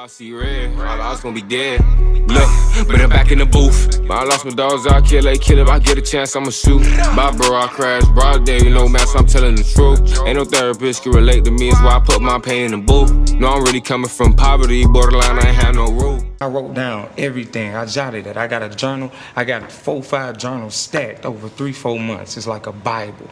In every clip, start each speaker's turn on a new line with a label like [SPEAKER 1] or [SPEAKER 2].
[SPEAKER 1] I see red, I was gonna be dead. Look, but I'm back in the booth. I lost my dogs, I kill a kid. If I get a chance, I'ma shoot. My bro, I crash, broad day, you know, man, so I'm telling the truth. Ain't no therapist can relate to me, it's why I put my pain in the booth. No, I'm really coming from poverty, borderline, I ain't have no rule.
[SPEAKER 2] I wrote down everything, I jotted it. I got a journal, I got 4 or 5 journals stacked over 3-4 months. It's like a Bible.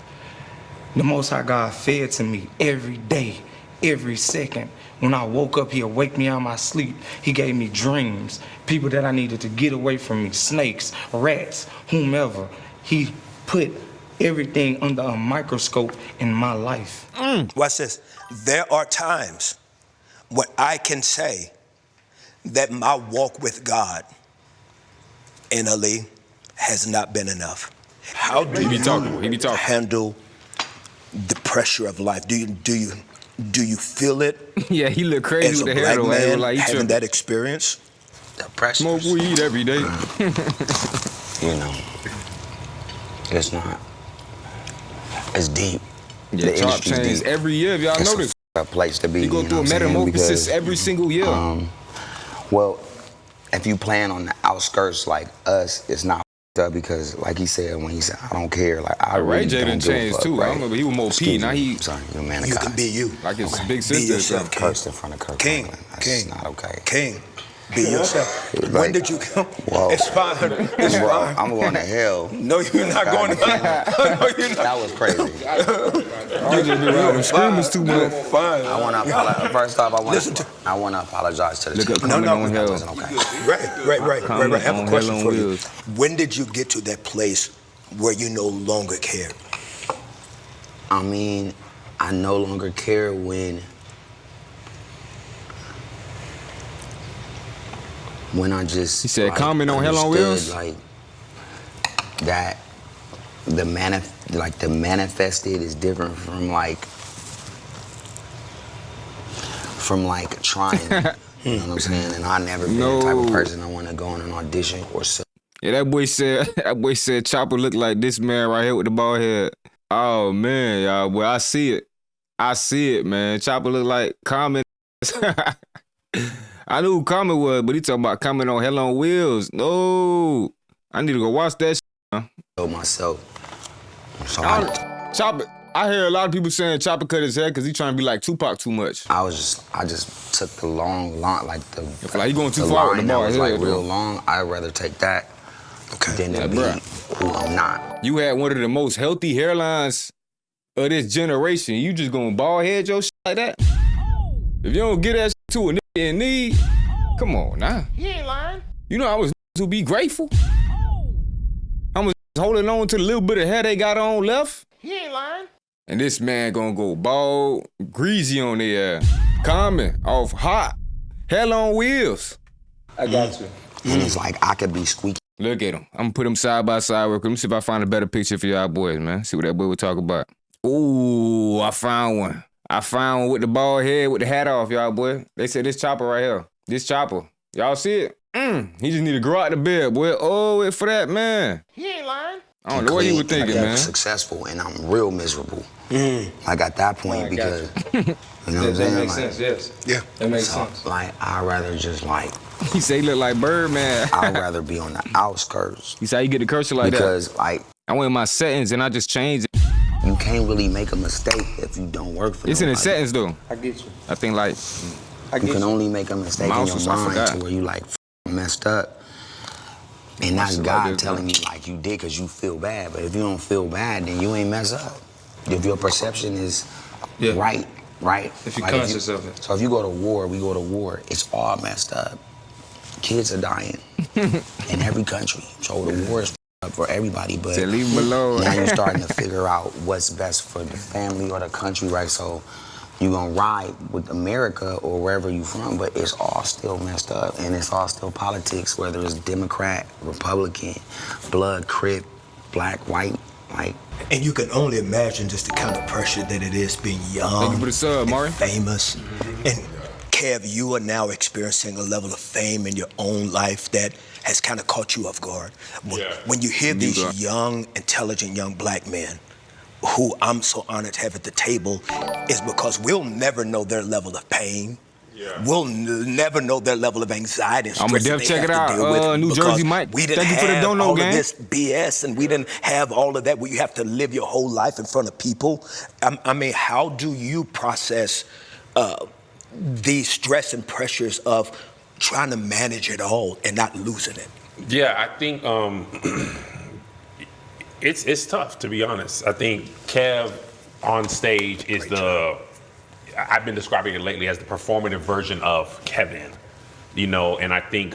[SPEAKER 2] The Most High God fed to me every day, every second. When I woke up, he'd wake me out of my sleep. He gave me dreams, people that I needed to get away from me, snakes, rats, whomever. He put everything under a microscope in my life.
[SPEAKER 3] Watch this. There are times when I can say that my walk with God, NLE, has not been enough. How do you handle the pressure of life? Do you feel it?
[SPEAKER 1] Yeah, he look crazy
[SPEAKER 3] as
[SPEAKER 1] with
[SPEAKER 3] a
[SPEAKER 1] the hair
[SPEAKER 3] black
[SPEAKER 1] though.
[SPEAKER 3] man
[SPEAKER 1] Like
[SPEAKER 3] having that experience?
[SPEAKER 4] The pressure.
[SPEAKER 1] Smoke weed every day.
[SPEAKER 4] You know, it's not. It's deep.
[SPEAKER 1] Yeah,
[SPEAKER 4] the
[SPEAKER 1] Chop
[SPEAKER 4] industry's
[SPEAKER 1] changes
[SPEAKER 4] deep.
[SPEAKER 1] every year. If y'all
[SPEAKER 4] It's
[SPEAKER 1] notice,
[SPEAKER 4] a place to be.
[SPEAKER 1] you go through a metamorphosis every single year.
[SPEAKER 4] Well, if you plan on the outskirts like us, it's not up because, like he said, when he said, "I don't care," like I really
[SPEAKER 1] Ray J
[SPEAKER 4] don't
[SPEAKER 1] done
[SPEAKER 4] give a
[SPEAKER 1] changed
[SPEAKER 4] fuck,
[SPEAKER 1] too.
[SPEAKER 4] right?
[SPEAKER 1] I remember he was more P. Now he
[SPEAKER 4] sorry, you're a man of
[SPEAKER 3] You
[SPEAKER 4] God.
[SPEAKER 3] can be you.
[SPEAKER 1] like his big
[SPEAKER 3] Be
[SPEAKER 1] sister.
[SPEAKER 3] yourself, King.
[SPEAKER 4] Cursed in front of Kirk
[SPEAKER 3] King,
[SPEAKER 4] Franklin. That's
[SPEAKER 3] King,
[SPEAKER 4] not okay.
[SPEAKER 3] King, be yourself.
[SPEAKER 4] Like,
[SPEAKER 3] When did you come?
[SPEAKER 4] Whoa.
[SPEAKER 3] It's fine. It's
[SPEAKER 4] Bro,
[SPEAKER 3] fine.
[SPEAKER 4] I'm going to hell.
[SPEAKER 3] No, you're not going to hell. No, you're not.
[SPEAKER 4] That was crazy.
[SPEAKER 1] You just be around them screamers too much.
[SPEAKER 3] Fine.
[SPEAKER 4] I want to apologize. First off,
[SPEAKER 3] Listen to-
[SPEAKER 4] I want to apologize to the
[SPEAKER 1] Look up
[SPEAKER 4] team.
[SPEAKER 1] coming on
[SPEAKER 4] That
[SPEAKER 1] hell.
[SPEAKER 4] wasn't okay.
[SPEAKER 3] Right. I have
[SPEAKER 1] on
[SPEAKER 3] a question
[SPEAKER 1] Hell on
[SPEAKER 3] for you.
[SPEAKER 1] Wheels.
[SPEAKER 3] When did you get to that place where you no longer cared?
[SPEAKER 4] I mean, I no longer care when I just.
[SPEAKER 1] He said, comment on Hell on Wheels?
[SPEAKER 4] Like that, the manifested is different from trying. You know what I'm saying? And I never been the type of person I want to go on an audition or so.
[SPEAKER 1] Yeah, that boy said Chopper looked like this man right here with the bald head. Oh man, y'all, boy, I see it, man. Chopper look like Common. I knew who Common was, but he talking about Common on Hell on Wheels. No, I need to go watch that.
[SPEAKER 4] Myself. So
[SPEAKER 1] Chopper. I hear a lot of people saying Chopper cut his hair because he trying to be like Tupac too much.
[SPEAKER 4] I just took the long, like the.
[SPEAKER 1] Like he going too
[SPEAKER 4] the
[SPEAKER 1] far with
[SPEAKER 4] line
[SPEAKER 1] the
[SPEAKER 4] that
[SPEAKER 1] bald
[SPEAKER 4] was
[SPEAKER 1] head,
[SPEAKER 4] like
[SPEAKER 1] though.
[SPEAKER 4] real long. I'd rather take that than to be who I'm not.
[SPEAKER 1] You had one of the most healthy hairlines of this generation. You just gonna bald head your shit like that? If you don't get that shit to a nigga in need, come on now.
[SPEAKER 5] He ain't lying.
[SPEAKER 1] You know I was to be grateful. I was holding on to the little bit of hair they got on left.
[SPEAKER 5] He ain't lying.
[SPEAKER 1] And this man gonna go bald, greasy on there, Common, off hot, Hell on Wheels.
[SPEAKER 2] I got you.
[SPEAKER 4] And it's like I could be squeaky.
[SPEAKER 1] Look at him. I'm gonna put them side by side real quick. Let me see if I find a better picture for y'all boys, man. See what that boy would talk about. Ooh, I found one. I found one with the bald head with the hat off, y'all boy. They said this Chopper right here. This Chopper. Y'all see it? He just need to grow out the bed, boy. Oh, wait for that, man.
[SPEAKER 5] He ain't lying.
[SPEAKER 1] I don't know what he was thinking,
[SPEAKER 4] I'm
[SPEAKER 1] man.
[SPEAKER 4] successful and I'm real miserable. Like at that point, because you know what I'm saying?
[SPEAKER 2] That makes
[SPEAKER 4] Like,
[SPEAKER 2] sense, yes.
[SPEAKER 3] Yeah.
[SPEAKER 2] That makes
[SPEAKER 4] so,
[SPEAKER 2] sense.
[SPEAKER 4] like I'd rather just like
[SPEAKER 1] He say he look like Birdman.
[SPEAKER 4] I'd rather be on the outskirts.
[SPEAKER 1] He said you get the cursor like
[SPEAKER 4] because
[SPEAKER 1] that.
[SPEAKER 4] like
[SPEAKER 1] I went in my settings and I just changed it.
[SPEAKER 4] you can't really make a mistake if you don't work for
[SPEAKER 1] It's in the
[SPEAKER 4] nobody.
[SPEAKER 1] settings though.
[SPEAKER 2] I get you.
[SPEAKER 1] I think like
[SPEAKER 4] You can only make a mistake in
[SPEAKER 1] Mouse
[SPEAKER 4] your
[SPEAKER 1] was- I
[SPEAKER 4] mind
[SPEAKER 1] forgot.
[SPEAKER 4] to where you like messed up. And that's
[SPEAKER 1] Shit like
[SPEAKER 4] God
[SPEAKER 1] this,
[SPEAKER 4] telling
[SPEAKER 1] man.
[SPEAKER 4] you like you did because you feel bad. But if you don't feel bad, then you ain't mess up. If your perception is right.
[SPEAKER 2] If you're
[SPEAKER 4] Like,
[SPEAKER 2] conscious of it.
[SPEAKER 4] So if you go to war, we go to war, it's all messed up. Kids are dying in every country. So the war is up for everybody. But
[SPEAKER 1] Say, leave him alone.
[SPEAKER 4] now you're starting to figure out what's best for the family or the country, right? So you're gonna ride with America or wherever you from, but it's all still messed up and it's all still politics, whether it's Democrat, Republican, blood, crip, black, white, like.
[SPEAKER 3] And you can only imagine just the kind of pressure that it is being young,
[SPEAKER 1] Thank you for the sub, Mari.
[SPEAKER 3] and famous. And Kev, you are now experiencing a level of fame in your own life that has kind of caught you off guard. When you hear these young, intelligent young black men who I'm so honored to have at the table is because we'll never know their level of pain we'll never know their level of anxiety and
[SPEAKER 1] I'ma
[SPEAKER 3] stress that
[SPEAKER 1] def
[SPEAKER 3] they
[SPEAKER 1] check
[SPEAKER 3] have
[SPEAKER 1] it
[SPEAKER 3] to
[SPEAKER 1] out.
[SPEAKER 3] deal with
[SPEAKER 1] New
[SPEAKER 3] because
[SPEAKER 1] Jersey Mike.
[SPEAKER 3] we didn't
[SPEAKER 1] Thank you for the
[SPEAKER 3] have
[SPEAKER 1] dono,
[SPEAKER 3] all
[SPEAKER 1] gang.
[SPEAKER 3] of this BS, and we didn't have all of that where you have to live your whole life in front of people. I mean, how do you process the stress and pressures of trying to manage it all and not losing it?
[SPEAKER 5] Yeah, I think it's tough, to be honest. I think Kev on stage is I've been describing it lately as the performative version of Kevin, and I think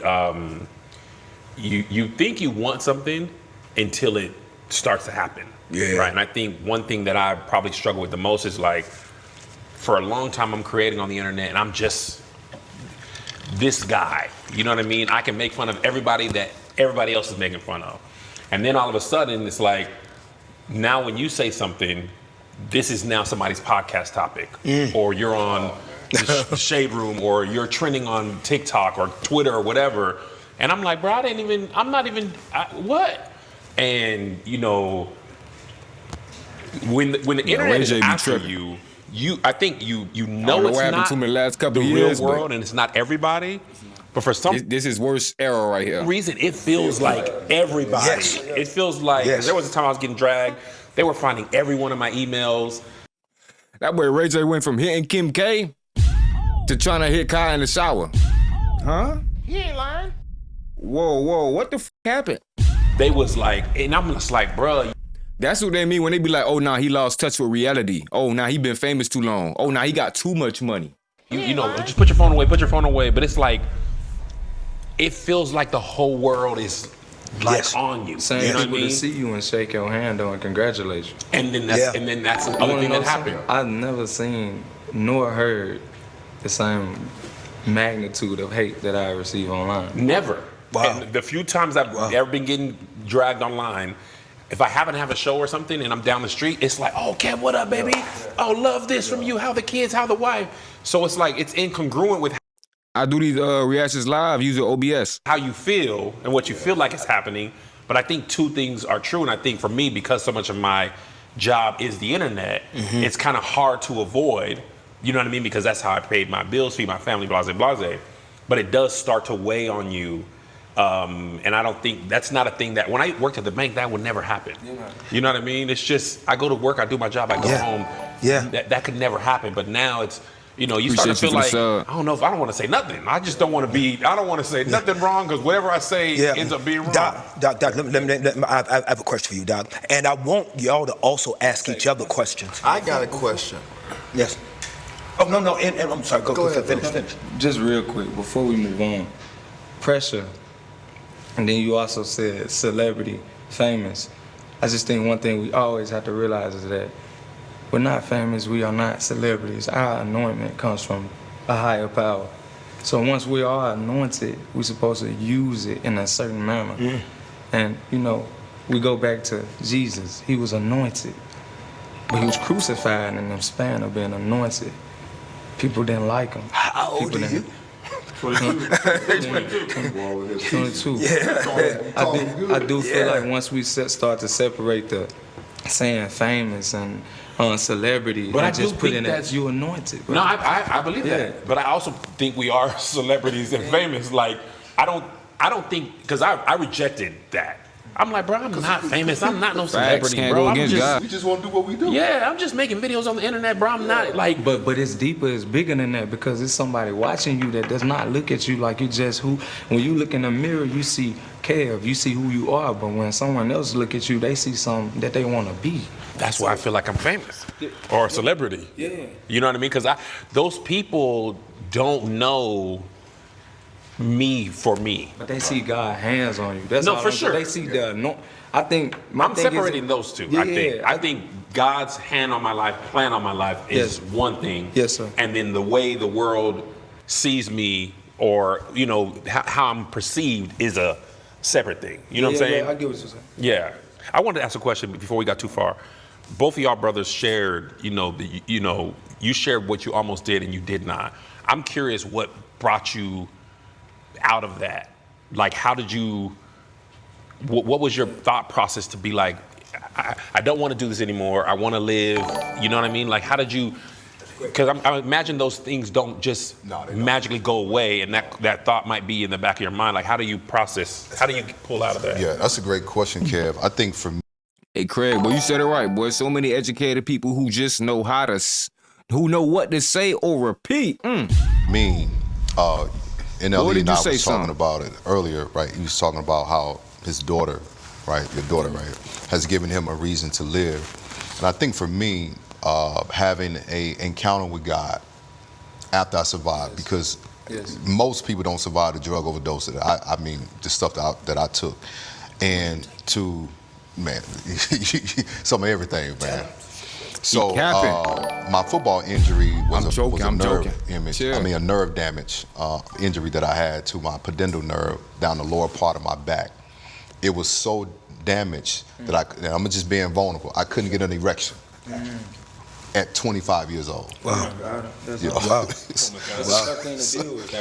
[SPEAKER 5] you think you want something until it starts to happen.
[SPEAKER 3] Yeah.
[SPEAKER 5] Right. And I think one thing that I probably struggle with the most is like, for a long time I'm creating on the internet and I'm just this guy. You know what I mean? I can make fun of everybody that everybody else is making fun of. And then all of a sudden it's like, now when you say something, this is now somebody's podcast topic, or you're on the Shade Room, or you're trending on TikTok or Twitter or whatever. And I'm like, bro, what? And when the internet is after you, I think you know it's not
[SPEAKER 1] to me the last couple
[SPEAKER 5] the
[SPEAKER 1] of
[SPEAKER 5] real
[SPEAKER 1] years,
[SPEAKER 5] world, and it's not everybody. But for some
[SPEAKER 1] this is worst era right here.
[SPEAKER 5] reason, it feels like everybody.
[SPEAKER 3] Yes.
[SPEAKER 5] It feels like, 'cause there was a time I was getting dragged. They were finding every one of my emails.
[SPEAKER 1] That boy Ray J went from hitting Kim K to trying to hit Kai in the shower. Huh?
[SPEAKER 6] He ain't lying.
[SPEAKER 1] Whoa, what the happened?
[SPEAKER 5] They was like, and I'm just like, bro.
[SPEAKER 1] That's what they mean when they be like, oh, nah, he lost touch with reality. Oh, nah, he been famous too long. Oh, nah, he got too much money.
[SPEAKER 5] Just put your phone away. But it's like, it feels like the whole world is like on you.
[SPEAKER 2] Saying
[SPEAKER 5] You know what I
[SPEAKER 2] people
[SPEAKER 5] mean?
[SPEAKER 2] to see you and shake your hand or congratulate you.
[SPEAKER 5] And then that's the
[SPEAKER 2] I
[SPEAKER 5] other
[SPEAKER 2] wanna
[SPEAKER 5] thing
[SPEAKER 2] know
[SPEAKER 5] that happened.
[SPEAKER 2] something? I've never seen nor heard the same magnitude of hate that I receive online.
[SPEAKER 5] Never.
[SPEAKER 3] Wow.
[SPEAKER 5] And the few times I've ever been getting dragged online, if I happen to have a show or something and I'm down the street, it's like, oh, Kev, what up, baby? Oh, love this from you. How the kids, how the wife. So it's like, it's incongruent with
[SPEAKER 1] I do these reactions live using OBS.
[SPEAKER 5] how you feel and what you feel like is happening. But I think two things are true. And I think for me, because so much of my job is the internet, it's kind of hard to avoid, you know what I mean? Because that's how I paid my bills, feed my family, blase, blase. But it does start to weigh on you. And I don't think that's not a thing that when I worked at the bank, that would never happen. You know what I mean? It's just, I go to work, I do my job, I go home.
[SPEAKER 3] Yeah.
[SPEAKER 5] That could never happen. But now it's, you start to
[SPEAKER 1] Appreciate
[SPEAKER 5] feel
[SPEAKER 1] you
[SPEAKER 5] like,
[SPEAKER 1] for the
[SPEAKER 5] I don't know if I don't want to say nothing. I just don't want to I don't want to say nothing wrong because whatever I say ends up being wrong.
[SPEAKER 3] Doc, I have a question for you, Doc. And I want y'all to also ask each other questions.
[SPEAKER 6] I got a question.
[SPEAKER 3] Yes. Oh, no, and I'm sorry, go ahead, finish.
[SPEAKER 2] Just real quick, before we move on, pressure, and then you also said celebrity, famous. I just think one thing we always have to realize is that we're not famous, we are not celebrities. Our anointment comes from a higher power. So once we are anointed, we're supposed to use it in a certain manner. And, we go back to Jesus. He was anointed, but he was crucified in the span of being anointed. People didn't like him.
[SPEAKER 3] How old are you?
[SPEAKER 2] 22. I do feel like once we start to separate the saying famous and celebrity,
[SPEAKER 5] But
[SPEAKER 2] and
[SPEAKER 5] I do
[SPEAKER 2] just put
[SPEAKER 5] think
[SPEAKER 2] in
[SPEAKER 5] that's-
[SPEAKER 2] that you anointed. Bro.
[SPEAKER 5] No, I believe
[SPEAKER 2] Yeah.
[SPEAKER 5] that. But I also think we are celebrities and famous. Like, I don't think, because I rejected that. I'm like, bro, I'm not famous. I'm not no celebrity,
[SPEAKER 1] can't
[SPEAKER 5] bro.
[SPEAKER 1] go
[SPEAKER 5] I'm
[SPEAKER 1] against
[SPEAKER 5] just,
[SPEAKER 1] God.
[SPEAKER 6] We just want to do what we do.
[SPEAKER 5] yeah, I'm just making videos on the internet, bro. I'm not like,
[SPEAKER 2] But it's deeper, it's bigger than that because it's somebody watching you that does not look at you like you just who. When you look in the mirror, you see Kev, you see who you are. But when someone else look at you, they see something that they want to be.
[SPEAKER 5] that's why I feel like I'm famous or a celebrity.
[SPEAKER 2] Yeah.
[SPEAKER 5] You know what I mean? Because those people don't know me for me.
[SPEAKER 2] But they see God's hands on you. That's
[SPEAKER 5] No,
[SPEAKER 2] all
[SPEAKER 5] for
[SPEAKER 2] I'm-
[SPEAKER 5] sure.
[SPEAKER 2] They see the. I think my
[SPEAKER 5] I'm
[SPEAKER 2] thing is-
[SPEAKER 5] separating those two.
[SPEAKER 2] Yeah,
[SPEAKER 5] I think God's hand on my life, plan on my life is
[SPEAKER 2] Yes.
[SPEAKER 5] one thing.
[SPEAKER 2] Yes, sir.
[SPEAKER 5] And then the way the world sees me, or how I'm perceived, is a separate thing. You know what I'm saying?
[SPEAKER 2] Yeah, I get what you're saying.
[SPEAKER 5] Yeah. I wanted to ask a question before we got too far. Both of y'all brothers shared, you shared what you almost did and you did not. I'm curious what brought you out of that. Like, how did you? What was your thought process to be like, I don't want to do this anymore. I want to live. You know what I mean? Like, how did you Because I imagine those things don't just magically go away, and that thought might be in the back of your mind. Like, how do you process? How do you pull out of that?
[SPEAKER 6] Yeah, that's a great question, Kev. I think for me,
[SPEAKER 1] Hey, Craig, boy, you said it right, boy. So many educated people who just know how to, who know what to say or repeat.
[SPEAKER 6] NLE and I was
[SPEAKER 1] son?
[SPEAKER 6] talking about it earlier, right? He was talking about how his daughter, right, your daughter, right, has given him a reason to live. And I think for me, having a encounter with God after I survived, because most people don't survive the drug overdose. I mean, the stuff that I took, and to, man, some of everything, man. So my football injury was a nerve damage injury that I had to my pudendal nerve down the lower part of my back. It was so damaged that I'm just being vulnerable. I couldn't get an erection at 25 years old.
[SPEAKER 3] Wow.
[SPEAKER 6] You know?
[SPEAKER 3] Wow.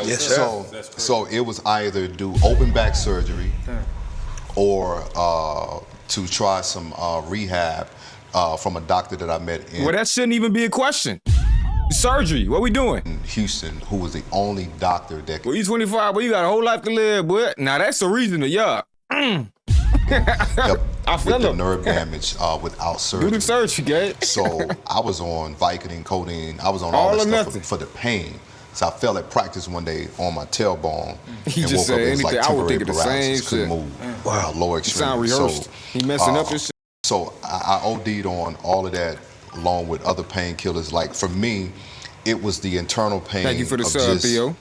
[SPEAKER 6] Yes, sir. So it was either do open back surgery or to try some rehab from a doctor that I met in
[SPEAKER 1] Well, that shouldn't even be a question. Surgery, what we doing?
[SPEAKER 6] Houston, who was the only doctor that
[SPEAKER 1] Well, you 25, boy, you got a whole life to live, boy. Now, that's the reason to yuck. I feel
[SPEAKER 6] with the
[SPEAKER 1] it.
[SPEAKER 6] nerve damage without surgery.
[SPEAKER 1] Do the surgery, Gabe.
[SPEAKER 6] So I was on Vicodin, codeine. I was on
[SPEAKER 1] All
[SPEAKER 6] all
[SPEAKER 1] or
[SPEAKER 6] that
[SPEAKER 1] nothing.
[SPEAKER 6] stuff for the pain. So I fell at practice one day on my tailbone
[SPEAKER 1] He
[SPEAKER 6] and
[SPEAKER 1] just
[SPEAKER 6] woke up.
[SPEAKER 1] said
[SPEAKER 6] It was like
[SPEAKER 1] anything. I would
[SPEAKER 6] temporary
[SPEAKER 1] think of the same
[SPEAKER 6] paralysis. Couldn't
[SPEAKER 1] shit.
[SPEAKER 6] move. Wow, lower
[SPEAKER 1] You
[SPEAKER 6] extremity.
[SPEAKER 1] sound rehearsed.
[SPEAKER 6] So,
[SPEAKER 1] He messing up his shit.
[SPEAKER 6] so I OD'd on all of that along with other painkillers. Like for me, it was the internal pain.
[SPEAKER 1] Thank you for the
[SPEAKER 6] of
[SPEAKER 1] sub,
[SPEAKER 6] just
[SPEAKER 1] Theo.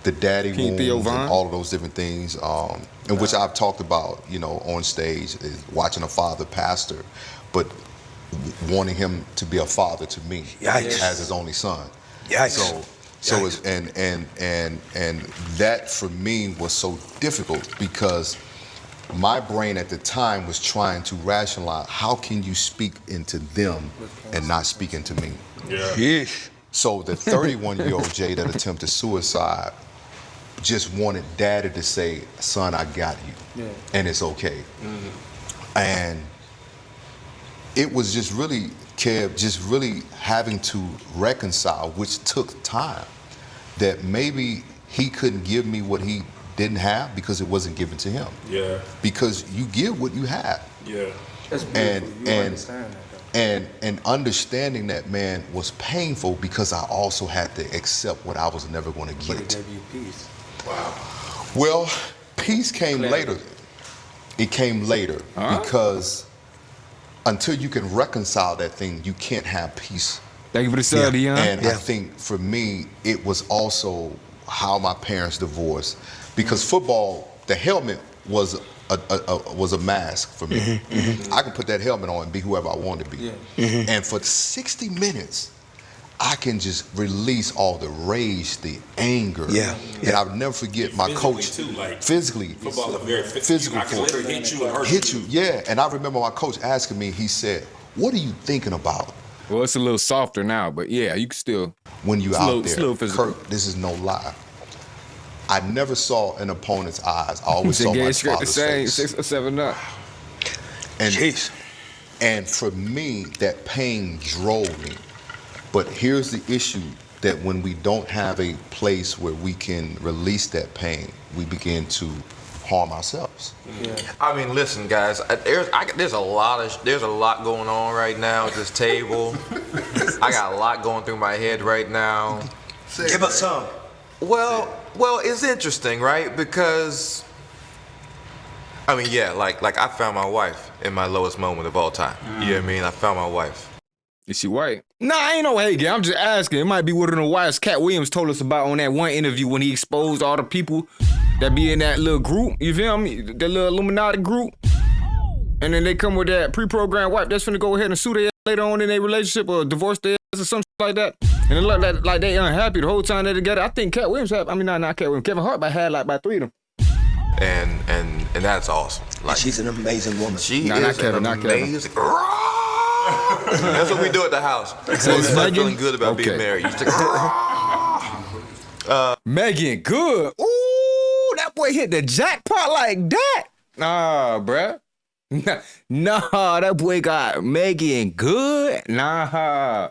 [SPEAKER 6] the daddy
[SPEAKER 1] King Theo
[SPEAKER 6] wounds
[SPEAKER 1] Von.
[SPEAKER 6] and all of those different things, in which I've talked about, you know, on stage, is watching a father pastor, but wanting him to be a father to me as his only son. So it's, and that for me was so difficult because my brain at the time was trying to rationalize how can you speak into them and not speak into me. So the 31-year-old Jay that attempted suicide just wanted daddy to say, son, I got you, and it's okay. And it was just really, Kev, just really having to reconcile, which took time, that maybe he couldn't give me what he didn't have because it wasn't given to him. Because you give what you have.
[SPEAKER 2] That's
[SPEAKER 6] And
[SPEAKER 2] beautiful. You understand that, though.
[SPEAKER 6] and understanding that, man, was painful because I also had to accept what I was never going to
[SPEAKER 2] But
[SPEAKER 6] get.
[SPEAKER 2] it gave you peace.
[SPEAKER 6] Well, peace came later. It came later because until you can reconcile that thing, you can't have peace.
[SPEAKER 1] Thank you for the sub, Dion.
[SPEAKER 6] And I think for me, it was also how my parents divorced, because football, the helmet was a mask for me. I could put that helmet on and be whoever I wanted to be. And for 60 minutes, I can just release all the rage, the anger. And I'll never forget my coach.
[SPEAKER 5] Too, like,
[SPEAKER 6] physically.
[SPEAKER 5] Football is very
[SPEAKER 6] Physical.
[SPEAKER 5] I can literally hit you and hurt
[SPEAKER 6] Hit you, yeah. And I remember my coach asking me, he said, what are you thinking about
[SPEAKER 1] Well, it's a little softer now, but yeah, you can still.
[SPEAKER 6] when you
[SPEAKER 1] It's a
[SPEAKER 6] out
[SPEAKER 1] little-
[SPEAKER 6] there?
[SPEAKER 1] it's a little physical.
[SPEAKER 6] Kurt, this is no lie. I never saw an opponent's eyes. I always saw my
[SPEAKER 1] Gage got the
[SPEAKER 6] father's
[SPEAKER 1] same
[SPEAKER 6] face.
[SPEAKER 1] 6 or 7 up.
[SPEAKER 6] And for me, that pain drove me. But here's the issue, that when we don't have a place where we can release that pain, we begin to harm ourselves.
[SPEAKER 7] I mean, listen, guys. There's a lot going on right now at this table. I got a lot going through my head right now.
[SPEAKER 3] Give us some.
[SPEAKER 7] Well, it's interesting, right? Because I mean, yeah, like I found my wife in my lowest moment of all time. You know what I mean? I found my wife.
[SPEAKER 1] Is she white? Nah, I ain't no hate game. I'm just asking. It might be one of the whites Cat Williams told us about on that one interview when he exposed all the people that be in that little group. You feel me? That little Illuminati group. And then they come with that pre-programmed wife that's finna go ahead and sue their ass later on in their relationship or divorce their ass or something like that. And it look like they unhappy the whole time they're together. I think Cat Williams had, not Cat Williams, Kevin Hart had like about 3 of them.
[SPEAKER 7] And that's awesome. Like,
[SPEAKER 3] She's an amazing woman.
[SPEAKER 7] she
[SPEAKER 1] Nah,
[SPEAKER 7] is
[SPEAKER 1] not Kevin,
[SPEAKER 7] an
[SPEAKER 1] not Kevin.
[SPEAKER 7] amazing. That's what we do at the house. So it's like feeling good about being married. You just
[SPEAKER 1] Megan Good. Ooh, that boy hit the jackpot like that. Nah, bruh. Nah, that boy got Megan Good. Nah.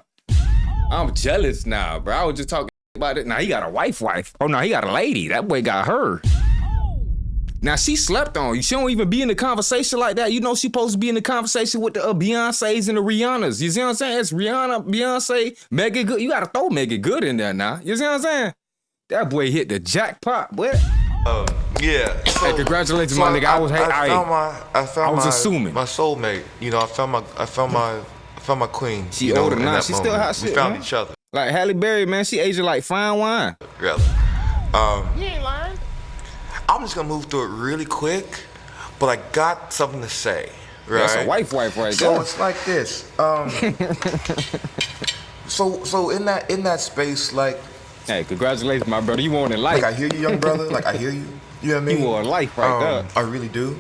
[SPEAKER 1] I'm jealous now, bro. I was just talking about it. Now he got a wife. Oh, no, he got a lady. That boy got her. Now she slept on you. She don't even be in the conversation like that. You know she supposed to be in the conversation with the Beyonces and the Rihannas. You see what I'm saying? It's Rihanna, Beyonce, Megan Good. You gotta throw Megan Good in there now. You see what I'm saying? That boy hit the jackpot, boy.
[SPEAKER 7] Yeah.
[SPEAKER 1] Hey, congratulations, my nigga. I was assuming
[SPEAKER 7] my soulmate. You know, I found my queen.
[SPEAKER 1] She older
[SPEAKER 7] in
[SPEAKER 1] now.
[SPEAKER 7] that
[SPEAKER 1] She still
[SPEAKER 7] moment.
[SPEAKER 1] hot shit.
[SPEAKER 7] We found
[SPEAKER 1] man.
[SPEAKER 7] each other.
[SPEAKER 1] Like Halle Berry, man. She aging like fine wine.
[SPEAKER 7] Really. You ain't lying. I'm just gonna move through it really quick, but I got something to say. Right.
[SPEAKER 1] That's a wife right there.
[SPEAKER 7] So it's like this. So in that space, like.
[SPEAKER 1] Hey, congratulations, my brother. You won in life.
[SPEAKER 7] Like I hear you, young brother. Like I hear you. You know what I mean?
[SPEAKER 1] You won life right there.
[SPEAKER 7] I really do.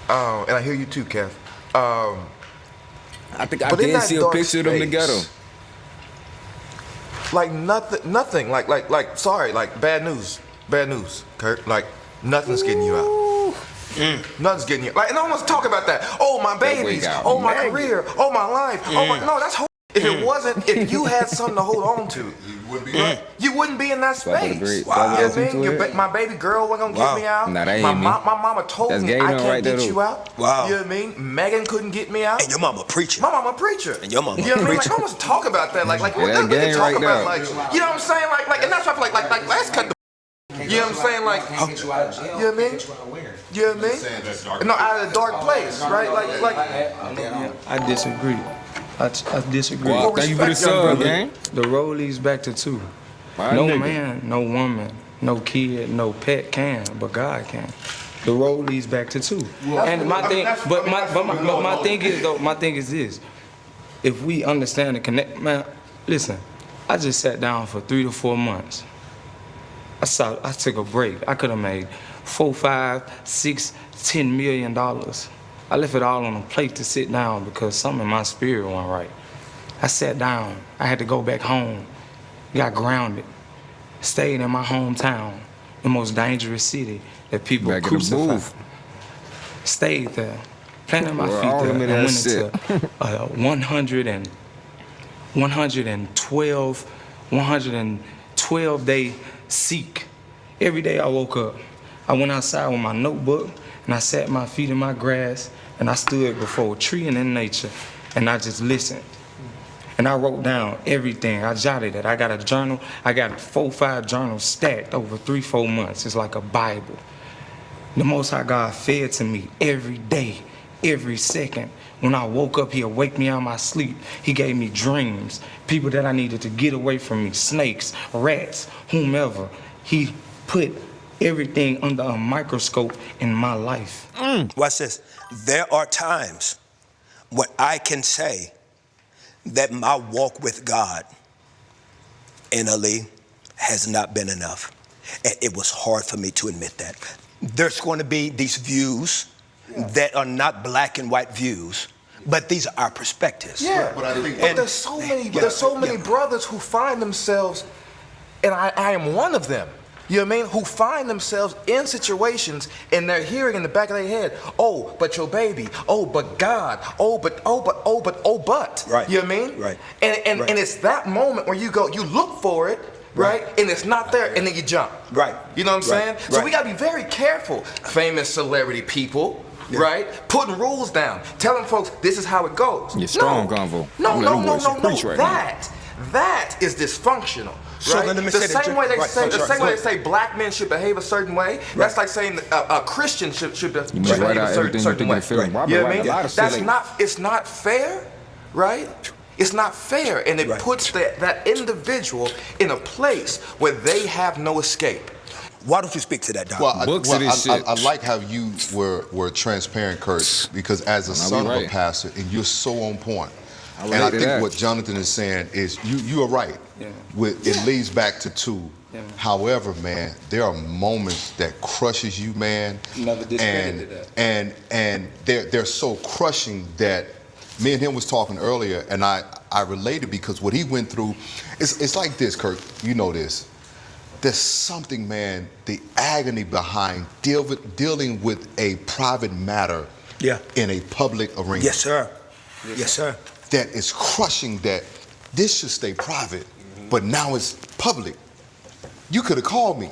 [SPEAKER 7] And I hear you too, Kev.
[SPEAKER 1] I think I did see a picture of them together.
[SPEAKER 7] Like nothing. Like sorry. Like bad news, Kurt. Like nothing's getting you out. Nothing's getting you. Like, and I want to talk about that. Oh, my babies. Oh, my career. Oh, my life. Oh, my. No, that's. If it wasn't, if you had something to hold on to, you wouldn't be in that space.
[SPEAKER 1] Wow.
[SPEAKER 7] You know what I mean? My baby girl wasn't gonna get me out.
[SPEAKER 1] Nah, that ain't
[SPEAKER 7] my
[SPEAKER 1] me.
[SPEAKER 7] mama told me I can't get you out.
[SPEAKER 3] Wow.
[SPEAKER 7] You know what I mean? Megan couldn't get me out.
[SPEAKER 3] And your mama preacher.
[SPEAKER 7] My mama preacher.
[SPEAKER 3] And your mama
[SPEAKER 7] You know what I mean?
[SPEAKER 3] preacher.
[SPEAKER 7] Like, I want to talk about that. Like we
[SPEAKER 1] that
[SPEAKER 7] can
[SPEAKER 1] game
[SPEAKER 7] talk
[SPEAKER 1] right
[SPEAKER 7] about
[SPEAKER 1] there.
[SPEAKER 7] like, you know what I'm saying? Like, and that's why I feel like let's cut the. You know what I'm saying? Like, you know what I mean? You know what I mean? No, out of a dark place, right? Like.
[SPEAKER 2] I disagree. I disagree.
[SPEAKER 1] Well, thank you for the sub, gang.
[SPEAKER 2] The road leads back to two.
[SPEAKER 1] My
[SPEAKER 2] No
[SPEAKER 1] nigga.
[SPEAKER 2] man, no woman, no kid, no pet can, but God can. The road leads back to two. And my thing, but my thing is though, my thing is this: if we understand and connect, man, listen. I just sat down for 3 to 4 months. I took a break. I could have made $4, $5, $6, $10 million. I left it all on a plate to sit down because something in my spirit wasn't right. I sat down. I had to go back home. Got grounded. Stayed in my hometown, the most dangerous city that people
[SPEAKER 1] Back in the
[SPEAKER 2] crucify.
[SPEAKER 1] booth.
[SPEAKER 2] Stayed there, planted my
[SPEAKER 1] Well,
[SPEAKER 2] feet
[SPEAKER 1] all
[SPEAKER 2] there,
[SPEAKER 1] of
[SPEAKER 2] and
[SPEAKER 1] it
[SPEAKER 2] went
[SPEAKER 1] has
[SPEAKER 2] into a 112 day seek. Every day I woke up, I went outside with my notebook and I sat my feet in my grass and I stood before a tree and in nature and I just listened. And I wrote down everything. I jotted it. I got a journal. I got 4 or 5 journals stacked over 3 or 4 months. It's like a Bible. The Most High God fed to me every day, every second. When I woke up, He'll wake me out of my sleep. He gave me dreams, people that I needed to get away from me, snakes, rats, whomever. He put everything under a microscope in my life.
[SPEAKER 3] Watch this. There are times when I can say that my walk with God, NLE, has not been enough. And it was hard for me to admit that. There's going to be these views that are not black and white views, but these are our perspectives.
[SPEAKER 7] Yeah,
[SPEAKER 6] But I think-
[SPEAKER 7] but there's so many brothers who find themselves, and I am one of them. You know what I mean? Who find themselves in situations and they're hearing in the back of their head, oh, but your baby, oh, but God, oh, but.
[SPEAKER 3] Right.
[SPEAKER 7] You know what I mean?
[SPEAKER 3] Right.
[SPEAKER 7] And
[SPEAKER 3] Right.
[SPEAKER 7] it's that moment where you look for it, right? And it's not there, and then you jump.
[SPEAKER 3] Right.
[SPEAKER 7] You know what I'm saying?
[SPEAKER 3] Right.
[SPEAKER 7] So
[SPEAKER 3] Right.
[SPEAKER 7] we gotta be very careful, famous celebrity people. Right? Putting rules down, telling folks this is how it goes.
[SPEAKER 1] Yeah, strong convo.
[SPEAKER 7] No,
[SPEAKER 1] You
[SPEAKER 7] no,
[SPEAKER 1] let
[SPEAKER 7] no,
[SPEAKER 1] them
[SPEAKER 7] no,
[SPEAKER 1] boys
[SPEAKER 7] no.
[SPEAKER 1] preach right now.
[SPEAKER 7] That is dysfunctional.
[SPEAKER 3] So
[SPEAKER 7] Right?
[SPEAKER 3] let me
[SPEAKER 7] The
[SPEAKER 3] say that
[SPEAKER 7] same way they
[SPEAKER 3] right,
[SPEAKER 7] say,
[SPEAKER 3] right,
[SPEAKER 7] the
[SPEAKER 3] right,
[SPEAKER 7] same way
[SPEAKER 3] right.
[SPEAKER 7] they say black men should behave a certain way. That's like saying a Christian should
[SPEAKER 1] You must
[SPEAKER 7] behave
[SPEAKER 1] write out
[SPEAKER 7] a
[SPEAKER 1] everything
[SPEAKER 7] certain
[SPEAKER 1] you
[SPEAKER 7] way.
[SPEAKER 1] think you're feeling.
[SPEAKER 7] You know what I
[SPEAKER 1] Right.
[SPEAKER 7] mean?
[SPEAKER 1] A lot of
[SPEAKER 7] That's
[SPEAKER 1] silly-
[SPEAKER 7] not. It's not fair, right? It's not fair, and it
[SPEAKER 3] Right.
[SPEAKER 7] puts that individual in a place where they have no escape.
[SPEAKER 3] Why don't you speak to that, Doc?
[SPEAKER 6] Well,
[SPEAKER 1] Books of this shit.
[SPEAKER 6] I like how you were transparent, Kurt, because as a
[SPEAKER 1] I'll be
[SPEAKER 6] son of a
[SPEAKER 1] right.
[SPEAKER 6] pastor, and you're so on point.
[SPEAKER 1] I
[SPEAKER 6] And I
[SPEAKER 1] relate to
[SPEAKER 6] think
[SPEAKER 1] that.
[SPEAKER 6] what Jonathan is saying is you are right.
[SPEAKER 2] Yeah.
[SPEAKER 6] It leads back to two.
[SPEAKER 2] Yeah.
[SPEAKER 6] However, man, there are moments that crushes you, man.
[SPEAKER 2] Never discredited that.
[SPEAKER 6] And they're so crushing that me and him was talking earlier, and I related because what he went through, it's like this, Kurt. You know this. There's something, man, the agony behind dealing with a private matter
[SPEAKER 3] Yeah.
[SPEAKER 6] in a public arena.
[SPEAKER 3] Yes, sir. Yes, sir.
[SPEAKER 6] That is crushing that this should stay private, but now it's public. You could have called me.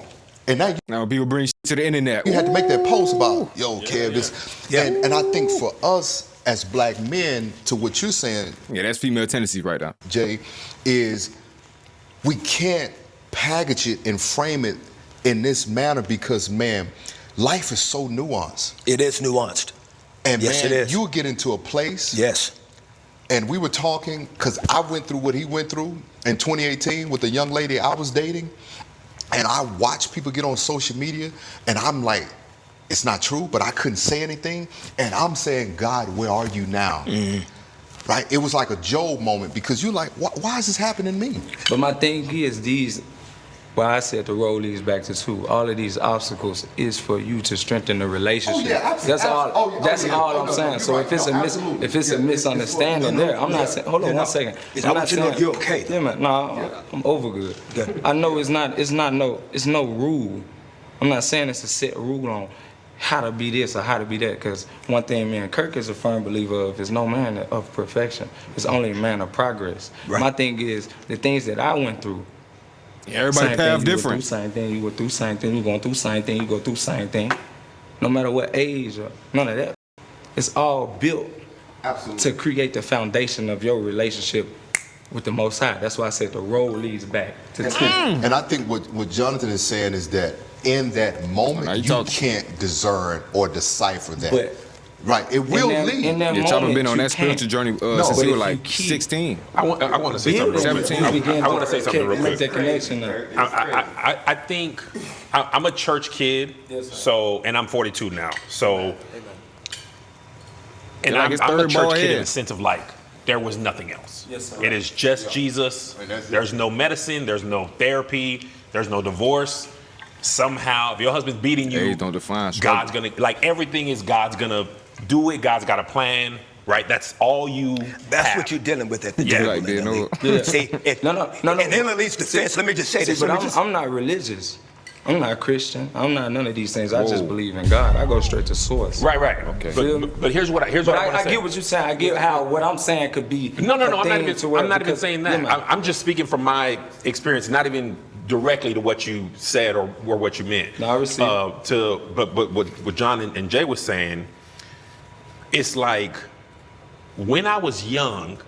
[SPEAKER 6] And
[SPEAKER 1] now people bring shit to the internet.
[SPEAKER 6] You had to make that post about, yo, Kev, this. And I think for us as black men, to what you're saying,
[SPEAKER 1] yeah, that's female tendencies right now,
[SPEAKER 6] Jay, is we can't package it and frame it in this manner because, man, life is so nuanced.
[SPEAKER 3] It is nuanced.
[SPEAKER 6] And
[SPEAKER 3] yes,
[SPEAKER 6] man,
[SPEAKER 3] it is.
[SPEAKER 6] you'll get into a place.
[SPEAKER 3] Yes.
[SPEAKER 6] And we were talking, because I went through what he went through in 2018 with the young lady I was dating. And I watch people get on social media, and I'm like, it's not true, but I couldn't say anything. And I'm saying, God, where are you now? Right? It was like a Job moment, because you're like, why is this happening to me?
[SPEAKER 2] But my thing is why I said the road leads back to two. All of these obstacles is for you to strengthen the relationship.
[SPEAKER 6] Oh, yeah,
[SPEAKER 2] that's all I'm saying. So if it's a misunderstanding there, I'm not saying. Hold on 1 second.
[SPEAKER 3] I'm not saying you're okay.
[SPEAKER 2] Yeah, man. No, I'm over good. I know it's no rule. I'm not saying it's a set rule on how to be this or how to be that. Because one thing me and Kirk is a firm believer of is no man of perfection. It's only a man of progress. Right. My thing is the things that I went through.
[SPEAKER 1] Everybody path different.
[SPEAKER 2] Same thing, you go through same thing, you going through same thing, you go through same thing. No matter what age or none of that. It's all built to create the foundation of your relationship with the Most High. That's why I said the road leads back to two.
[SPEAKER 6] And I think what Jonathan is saying is that in that moment, you can't discern or decipher that.
[SPEAKER 2] But
[SPEAKER 6] right, it will lead.
[SPEAKER 2] In that moment,
[SPEAKER 1] Choppa been on that spiritual journey since you were like 16.
[SPEAKER 5] I want to say something.
[SPEAKER 1] 17.
[SPEAKER 5] I want to say something real quick.
[SPEAKER 2] Make that connection.
[SPEAKER 5] I think I'm a church kid, so and I'm 42 now. So, and I'm a church kid in the sense of like there was nothing else. It is just Jesus. There's no medicine. There's no therapy. There's no divorce. Somehow, if your husband's beating you,
[SPEAKER 1] don't define
[SPEAKER 5] God's gonna everything is God's gonna do it. God's got a plan, right? That's all you.
[SPEAKER 3] That's what you're dealing with at the
[SPEAKER 5] time.
[SPEAKER 1] Like
[SPEAKER 3] See, no. In NLE's defense, let me just say this.
[SPEAKER 2] But I'm not religious. I'm not Christian. I'm not none of these things. I just believe in God. I go straight to source.
[SPEAKER 5] Right.
[SPEAKER 1] Okay.
[SPEAKER 5] But here's what I want to say.
[SPEAKER 2] I get what you're saying. I get how what I'm saying could be.
[SPEAKER 5] No. I'm not even saying that. I'm just speaking from my experience, not even directly to what you said or what you meant.
[SPEAKER 2] No, I receive.
[SPEAKER 5] But what John and Jay was saying, it's like when I was young,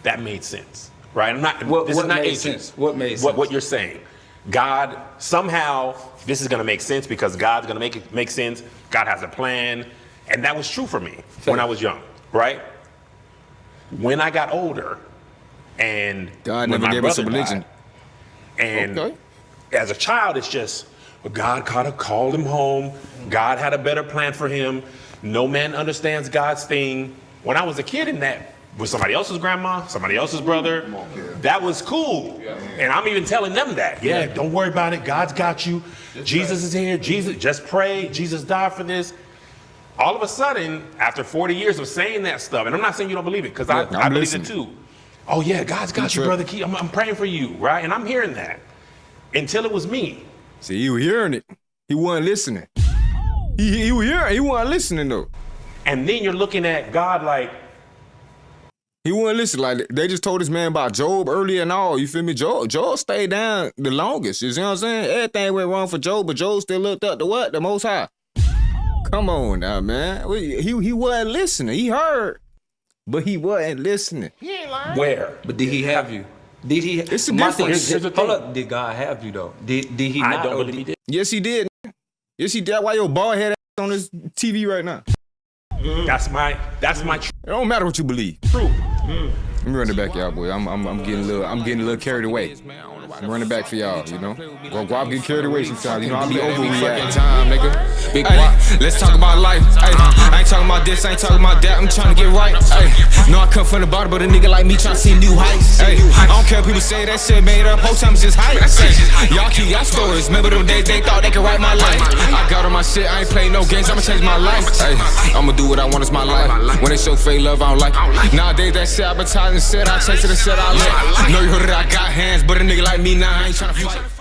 [SPEAKER 5] that made sense, right? I'm not.
[SPEAKER 2] What
[SPEAKER 5] is not
[SPEAKER 2] made sense? What made sense?
[SPEAKER 5] What you're saying. God somehow this is going to make sense because God's going to make sense. God has a plan, and that was true for me when I was young, right? When I got older, and
[SPEAKER 1] God never gave us a religion.
[SPEAKER 5] And as a child, it's just, God kind of called him home. God had a better plan for him. No man understands God's thing. When I was a kid in that, with somebody else's grandma, somebody else's brother, that was cool. And I'm even telling them that. Yeah, don't worry about it. God's got you. Jesus is here. Jesus, just pray. Jesus died for this. All of a sudden, after 40 years of saying that stuff, and I'm not saying you don't believe it, because I believe it too. Oh yeah, God's got you, brother Key. I'm praying for you, right? And I'm hearing that until it was me.
[SPEAKER 1] See, he was hearing it. He wasn't listening. He was hearing. He wasn't listening though.
[SPEAKER 5] And then you're looking at God like
[SPEAKER 1] he wasn't listening. Like they just told this man about Job earlier and all. You feel me? Job stayed down the longest. You see what I'm saying? Everything went wrong for Job, but Job still looked up to what? The Most High. Come on now, man. He wasn't listening. He heard. But he wasn't listening.
[SPEAKER 2] He ain't lying. Where? But did he have you? Did he?
[SPEAKER 1] It's a difference.
[SPEAKER 2] Hold up. Did God have you though? Did he not?
[SPEAKER 5] I don't believe he did.
[SPEAKER 1] Yes, he did. Yes, he did. Why your bald head ass on this TV right now?
[SPEAKER 5] That's my truth.
[SPEAKER 1] It don't matter what you believe.
[SPEAKER 5] True.
[SPEAKER 1] Let me run it back, y'all, boy. I'm getting a little carried away. I'm running back for y'all, you know. Guap get carried away sometimes. You know, I be overreacting time, nigga. Big Guap, let's talk about life. Ay, I ain't talking about this, I ain't talking about that. I'm trying to get right. Ay, no, I come from the bottom, but a nigga like me trying to see new heights. Ay, I don't care if people say that shit made up. Whole time it's just hype. Ay, y'all keep y'all stories. Remember them days they thought they could write my life. I got on my shit, I ain't playing no games. I'ma change my life. Ay, I'ma do what I want, it's my life. When they show fake love, I don't like it. Nowadays that shit advertising said I chase it and said I like. Know you heard it, I got hands, but a nigga like me now, I ain't trying to fight.